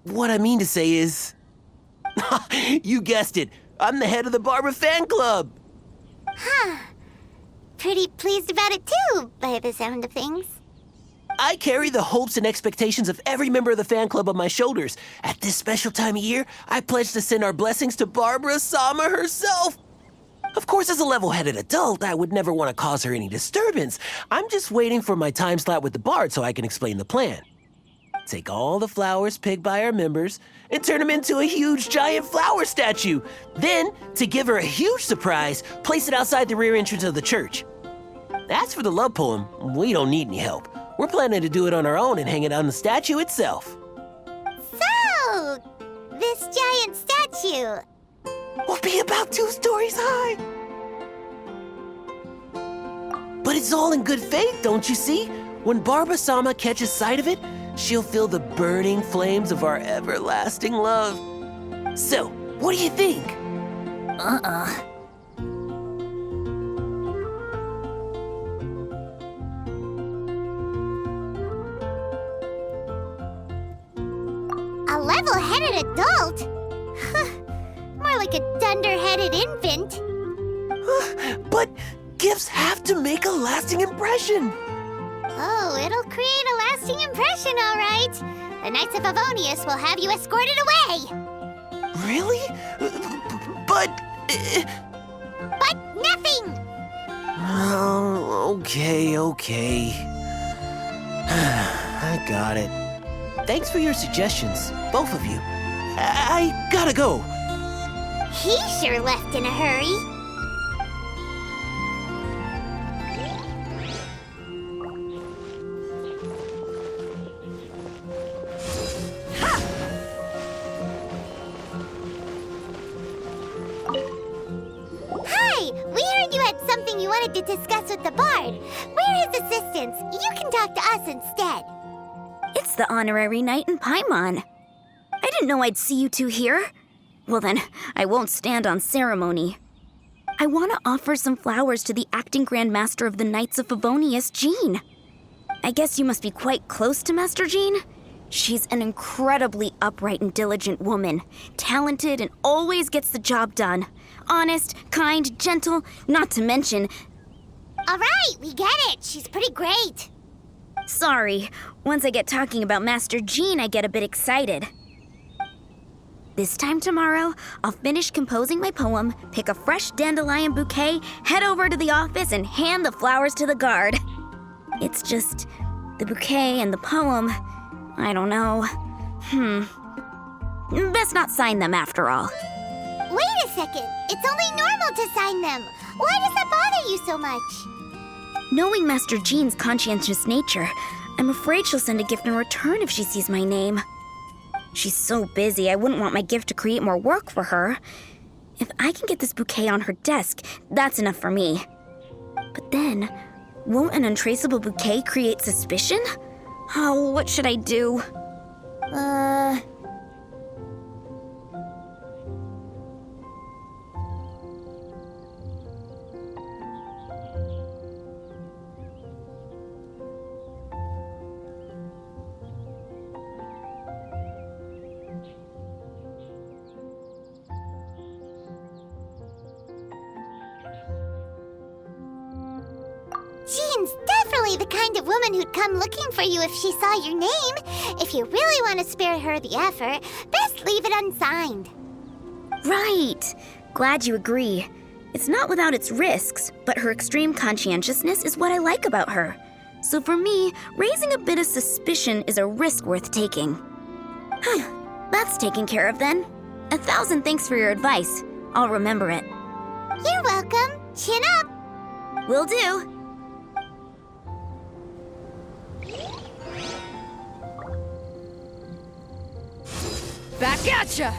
what I mean to say is... You guessed it. I'm the head of the Barbara fan club. Huh. Pretty pleased about it too, by the sound of things. I carry the hopes and expectations of every member of the fan club on my shoulders. At this special time of year, I pledge to send our blessings to Barbara Sama herself. Of course, as a level-headed adult, I would never want to cause her any disturbance. I'm just waiting for my time slot with the bard so I can explain the plan. Take all the flowers picked by our members and turn them into a huge giant flower statue. Then, to give her a huge surprise, place it outside the rear entrance of the church. As for the love poem, we don't need any help. We're planning to do it on our own and hang it on the statue itself. So, this giant statue... will be about 2 stories high. But it's all in good faith, don't you see? When Barbara Sama catches sight of it, she'll feel the burning flames of our everlasting love. So, what do you think? A level-headed adult? More like a dunder-headed infant. But gifts have to make a lasting impression. Oh, it'll create a lasting impression, all right. The Knights of Avonius will have you escorted away. Really? But... But nothing! Oh, okay. I got it. Thanks for your suggestions, both of you. I gotta go. He sure left in a hurry. You wanted to discuss with the bard. We're his assistants. You can talk to us instead. It's the honorary knight in Paimon. I didn't know I'd see you two here. Well then, I won't stand on ceremony. I want to offer some flowers to the acting Grand Master of the Knights of Favonius, Jean. I guess you must be quite close to Master Jean? She's an incredibly upright and diligent woman, talented and always gets the job done. Honest, kind, gentle, not to mention... All right, we get it. She's pretty great. Sorry, once I get talking about Master Jean, I get a bit excited. This time tomorrow, I'll finish composing my poem, pick a fresh dandelion bouquet, head over to the office, and hand the flowers to the guard. It's just the bouquet and the poem... I don't know. Best not sign them after all. Wait a second. It's only normal to sign them. Why does that bother you so much? Knowing Master Jean's conscientious nature, I'm afraid she'll send a gift in return if she sees my name. She's so busy, I wouldn't want my gift to create more work for her. If I can get this bouquet on her desk, that's enough for me. But then, won't an untraceable bouquet create suspicion? Oh, what should I do? Jean's definitely the kind of woman who'd come looking for you if she saw your name. If you really want to spare her the effort, best leave it unsigned. Right. Glad you agree. It's not without its risks, but her extreme conscientiousness is what I like about her. So for me, raising a bit of suspicion is a risk worth taking. That's taken care of then. 1,000 thanks for your advice. I'll remember it. You're welcome. Chin up. Will do. Back at ya!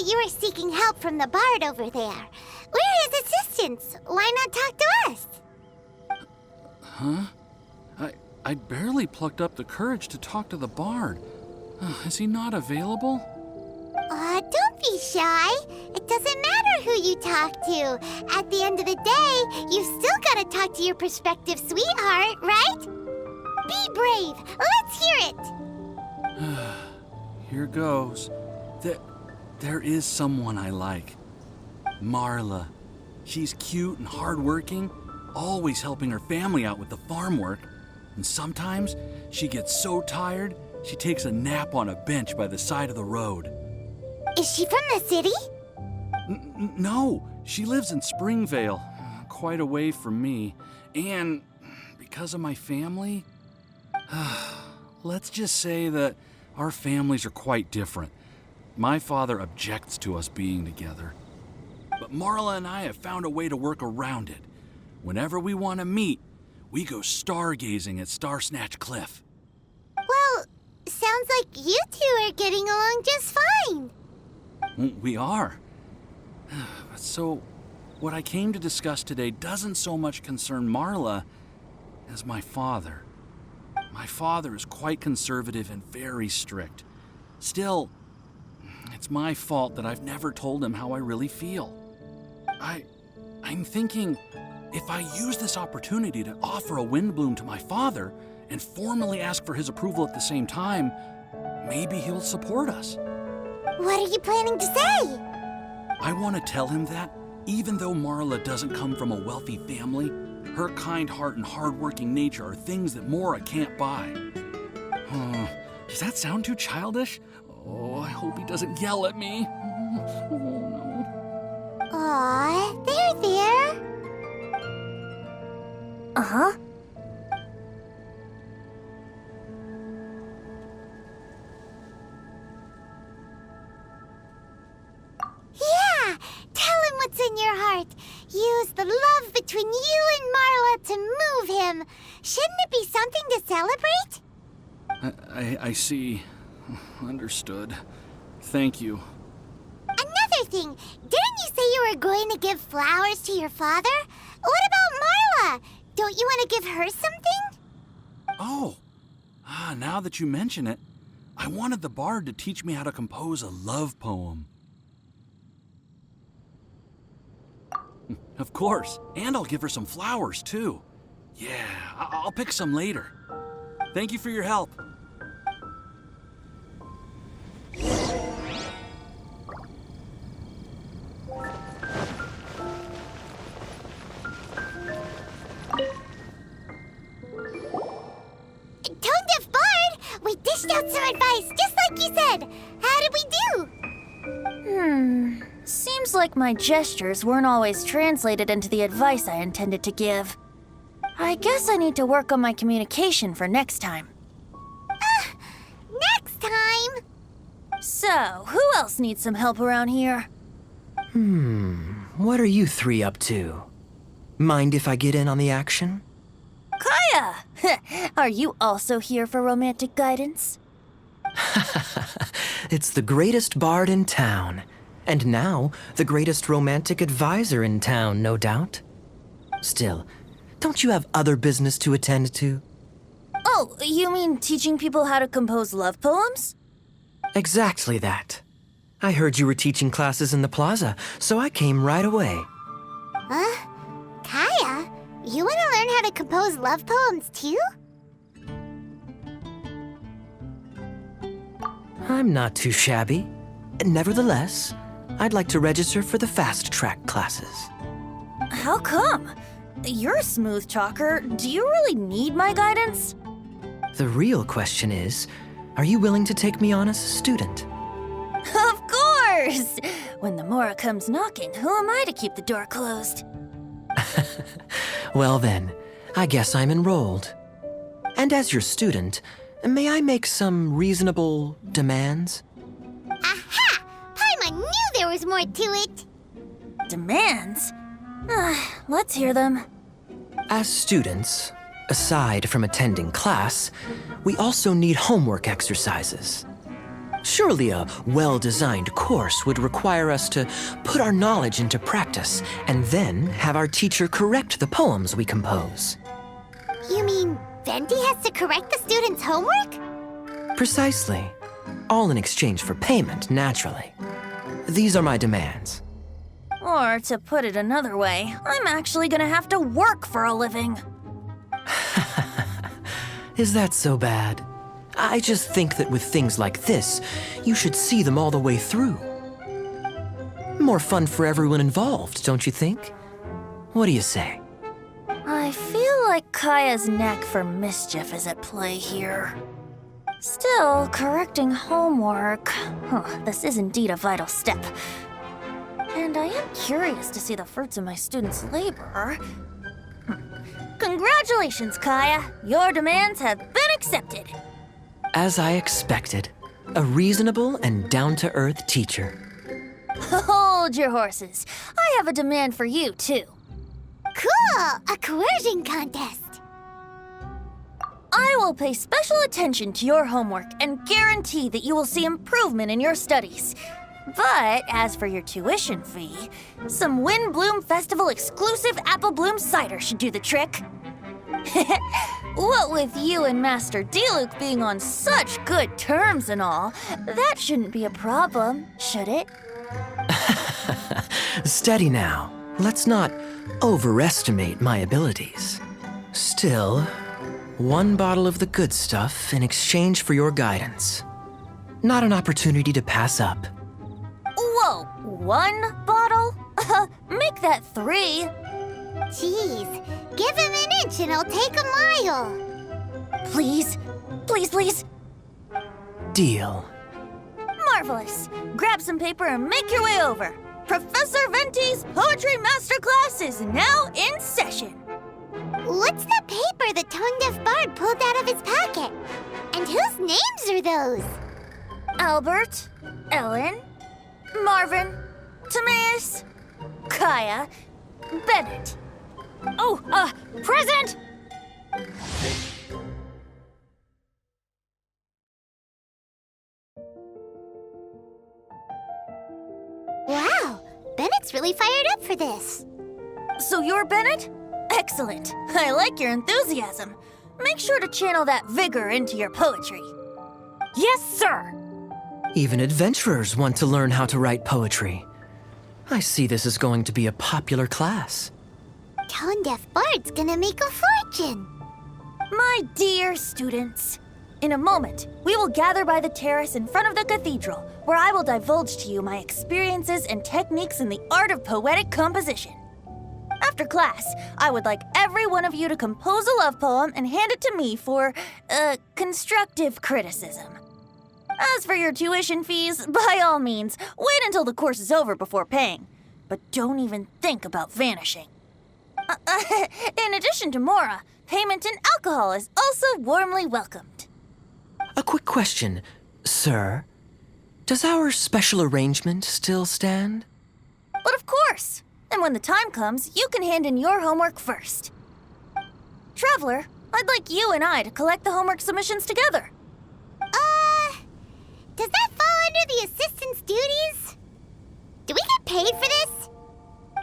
that you were seeking help from the bard over there. We're his assistants. Why not talk to us? Huh? I barely plucked up the courage to talk to the bard. Is he not available? Don't be shy. It doesn't matter who you talk to. At the end of the day, you've still got to talk to your prospective sweetheart, right? Be brave. Let's hear it. Here goes. There is someone I like. Marla. She's cute and hardworking, always helping her family out with the farm work. And sometimes she gets so tired, she takes a nap on a bench by the side of the road. Is she from the city? No, she lives in Springvale, quite away from me. And because of my family, let's just say that our families are quite different. My father objects to us being together. But Marla and I have found a way to work around it. Whenever we want to meet, we go stargazing at Star Snatch Cliff. Well, sounds like you two are getting along just fine. We are. So, what I came to discuss today doesn't so much concern Marla as my father. My father is quite conservative and very strict. Still, it's my fault that I've never told him how I really feel. I'm thinking, if I use this opportunity to offer a wind bloom to my father and formally ask for his approval at the same time, maybe he'll support us. What are you planning to say? I want to tell him that, even though Marla doesn't come from a wealthy family, her kind heart and hardworking nature are things that Mora can't buy. Does that sound too childish? Oh, I hope he doesn't yell at me. Oh, no. Aw, there. Uh-huh. Yeah, tell him what's in your heart. Use the love between you and Marla to move him. Shouldn't it be something to celebrate? I see. Understood. Thank you. Another thing, didn't you say you were going to give flowers to your father? What about Marla? Don't you want to give her something? Oh, now that you mention it, I wanted the bard to teach me how to compose a love poem. Of course, and I'll give her some flowers, too. Yeah, I'll pick some later. Thank you for your help. Tone-deaf bard! We dished out some advice, just like you said. How did we do? Seems like my gestures weren't always translated into the advice I intended to give. I guess I need to work on my communication for next time. Next time! So, who else needs some help around here? What are you three up to? Mind if I get in on the action? Kaya! Are you also here for romantic guidance? It's the greatest bard in town. And now, the greatest romantic advisor in town, no doubt. Still, don't you have other business to attend to? Oh, you mean teaching people how to compose love poems? Exactly that. I heard you were teaching classes in the plaza, so I came right away. Huh? Kaya, you want to learn how to compose love poems too? I'm not too shabby. Nevertheless, I'd like to register for the fast track classes. How come? You're a smooth talker. Do you really need my guidance? The real question is, are you willing to take me on as a student? Of course! When the Mora comes knocking, who am I to keep the door closed? Well then, I guess I'm enrolled. And as your student, may I make some reasonable demands? Aha! Paimon knew there was more to it! Demands? Let's hear them. As students, aside from attending class, we also need homework exercises. Surely a well-designed course would require us to put our knowledge into practice and then have our teacher correct the poems we compose. You mean Venti has to correct the students' homework? Precisely. All in exchange for payment, naturally. These are my demands. Or, to put it another way, I'm actually gonna have to work for a living. Is that so bad? I just think that with things like this, you should see them all the way through. More fun for everyone involved, don't you think? What do you say? I feel like Kaya's knack for mischief is at play here. Still, correcting homework. This is indeed a vital step. And I am curious to see the fruits of my students' labor. Congratulations, Kaya! Your demands have been accepted. As I expected, a reasonable and down-to-earth teacher. Hold your horses. I have a demand for you, too. Cool! A coercion contest. I will pay special attention to your homework and guarantee that you will see improvement in your studies. But as for your tuition fee, some Wind Bloom Festival exclusive Apple Bloom cider should do the trick. What with you and Master Diluc being on such good terms and all, that shouldn't be a problem, should it? Steady now. Let's not overestimate my abilities. Still, one bottle of the good stuff in exchange for your guidance. Not an opportunity to pass up. Whoa, one bottle? Make that 3. Jeez, give him an inch and I'll take a mile. Please, please, please. Deal. Marvelous. Grab some paper and make your way over. Professor Venti's Poetry Masterclass is now in session. What's the paper the tone-deaf bard pulled out of his pocket? And whose names are those? Albert, Ellen, Marvin, Timaeus, Kaya, Bennett. Oh, present! Wow, Bennett's really fired up for this. So you're Bennett? Excellent. I like your enthusiasm. Make sure to channel that vigor into your poetry. Yes, sir! Even adventurers want to learn how to write poetry. I see this is going to be a popular class. Tone-deaf bard's gonna make a fortune. My dear students, in a moment, we will gather by the terrace in front of the cathedral, where I will divulge to you my experiences and techniques in the art of poetic composition. After class, I would like every one of you to compose a love poem and hand it to me for, constructive criticism. As for your tuition fees, by all means, wait until the course is over before paying. But don't even think about vanishing. In addition to Mora, payment in alcohol is also warmly welcomed. A quick question, sir. Does our special arrangement still stand? But of course! And when the time comes, you can hand in your homework first. Traveler, I'd like you and I to collect the homework submissions together. Does that fall under the assistant's duties? Do we get paid for this?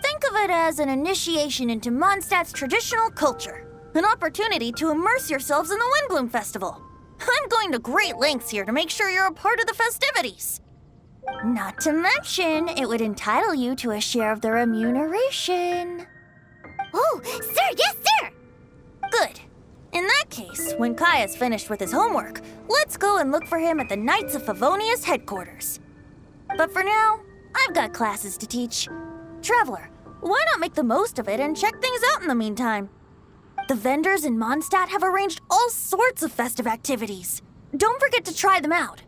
Think of it as an initiation into Mondstadt's traditional culture. An opportunity to immerse yourselves in the Windbloom Festival. I'm going to great lengths here to make sure you're a part of the festivities. Not to mention, it would entitle you to a share of the remuneration. Oh, sir, yes, sir! Good. In that case, when Kaya's finished with his homework, let's go and look for him at the Knights of Favonius headquarters. But for now, I've got classes to teach. Traveler, why not make the most of it and check things out in the meantime? The vendors in Mondstadt have arranged all sorts of festive activities. Don't forget to try them out.